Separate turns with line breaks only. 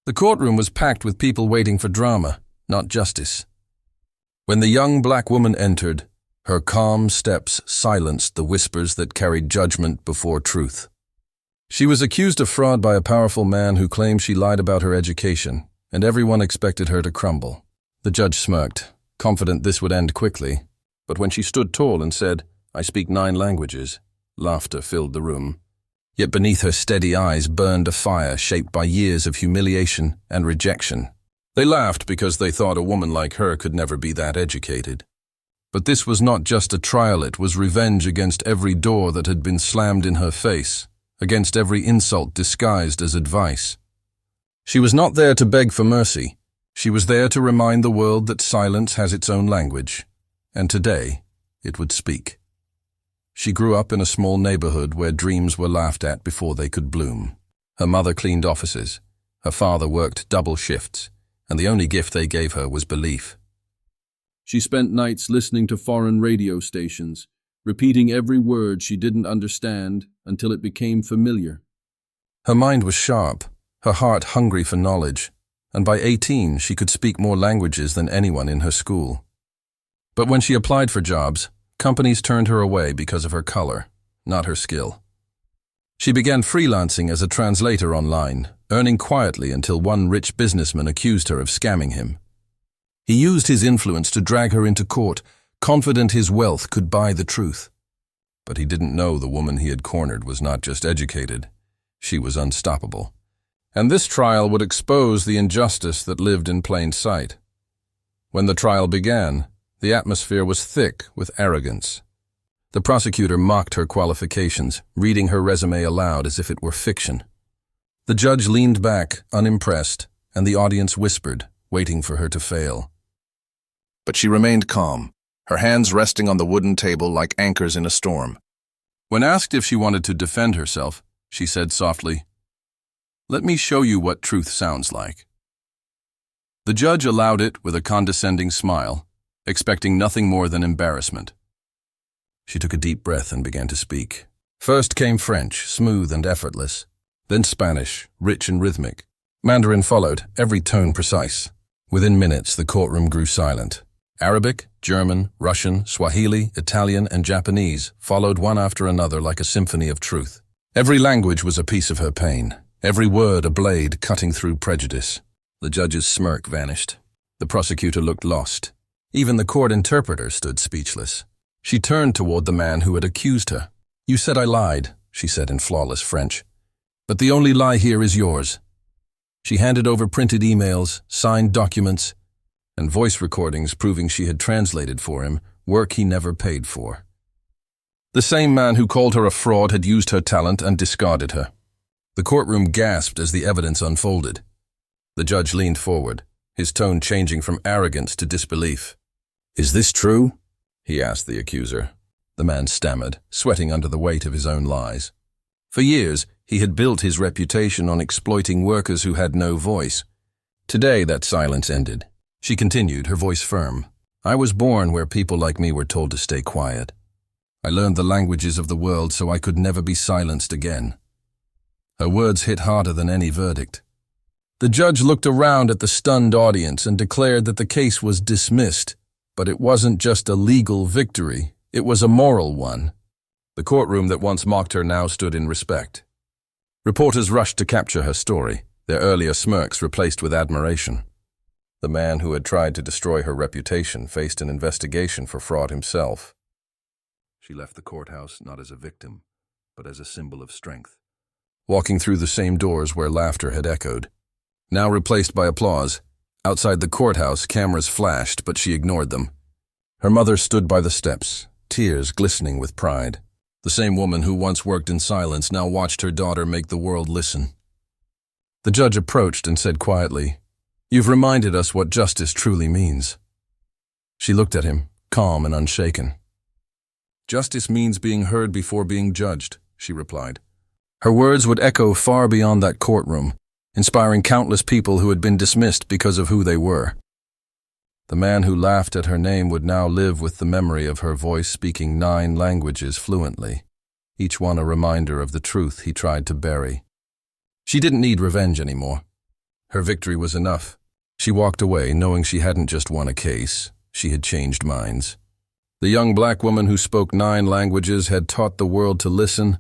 The courtroom was packed with people waiting for drama, not justice. When the young black woman entered, her calm steps silenced the whispers that carried judgment before truth. She was accused of fraud by a powerful man who claimed she lied about her education, and everyone expected her to crumble. The judge smirked, confident this would end quickly, but when she stood tall and said, "I speak 9 languages," laughter filled the room. Yet beneath her steady eyes burned a fire shaped by years of humiliation and rejection. They laughed because they thought a woman like her could never be that educated. But this was not just a trial, it was revenge against every door that had been slammed in her face, against every insult disguised as advice. She was not there to beg for mercy. She was there to remind the world that silence has its own language, and today it would speak. She grew up in a small neighborhood where dreams were laughed at before they could bloom. Her mother cleaned offices, her father worked double shifts, and the only gift they gave her was belief. She spent nights listening to foreign radio stations, repeating every word she didn't understand until it became familiar. Her mind was sharp, her heart hungry for knowledge, and by 18 she could speak more languages than anyone in her school. But when she applied for jobs, companies turned her away because of her color, not her skill. She began freelancing as a translator online, earning quietly until one rich businessman accused her of scamming him. He used his influence to drag her into court, confident his wealth could buy the truth. But he didn't know the woman he had cornered was not just educated, she was unstoppable. And this trial would expose the injustice that lived in plain sight. When the trial began, the atmosphere was thick with arrogance. The prosecutor mocked her qualifications, reading her resume aloud as if it were fiction. The judge leaned back, unimpressed, and the audience whispered, waiting for her to fail. But she remained calm, her hands resting on the wooden table like anchors in a storm. When asked if she wanted to defend herself, she said softly, "Let me show you what truth sounds like." The judge allowed it with a condescending smile, expecting nothing more than embarrassment. She took a deep breath and began to speak. First came French, smooth and effortless. Then Spanish, rich and rhythmic. Mandarin followed, every tone precise. Within minutes, the courtroom grew silent. Arabic, German, Russian, Swahili, Italian, and Japanese followed one after another like a symphony of truth. Every language was a piece of her pain, every word a blade cutting through prejudice. The judge's smirk vanished. The prosecutor looked lost. Even the court interpreter stood speechless. She turned toward the man who had accused her. "You said I lied," she said in flawless French. "But the only lie here is yours." She handed over printed emails, signed documents, and voice recordings proving she had translated for him, work he never paid for. The same man who called her a fraud had used her talent and discarded her. The courtroom gasped as the evidence unfolded. The judge leaned forward, his tone changing from arrogance to disbelief. "Is this true?" he asked the accuser. The man stammered, sweating under the weight of his own lies. For years, he had built his reputation on exploiting workers who had no voice. Today, that silence ended. She continued, her voice firm. "I was born where people like me were told to stay quiet. I learned the languages of the world so I could never be silenced again." Her words hit harder than any verdict. The judge looked around at the stunned audience and declared that the case was dismissed. But it wasn't just a legal victory, it was a moral one. The courtroom that once mocked her now stood in respect. Reporters rushed to capture her story, their earlier smirks replaced with admiration. The man who had tried to destroy her reputation faced an investigation for fraud himself. She left the courthouse not as a victim, but as a symbol of strength. Walking through the same doors where laughter had echoed. Now replaced by applause, outside the courthouse, cameras flashed, but she ignored them. Her mother stood by the steps, tears glistening with pride. The same woman who once worked in silence now watched her daughter make the world listen. The judge approached and said quietly, "You've reminded us what justice truly means." She looked at him, calm and unshaken. "Justice means being heard before being judged," she replied. Her words would echo far beyond that courtroom, inspiring countless people who had been dismissed because of who they were. The man who laughed at her name would now live with the memory of her voice speaking 9 languages fluently, each one a reminder of the truth he tried to bury. She didn't need revenge anymore. Her victory was enough. She walked away, knowing she hadn't just won a case, she had changed minds. The young black woman who spoke 9 languages had taught the world to listen,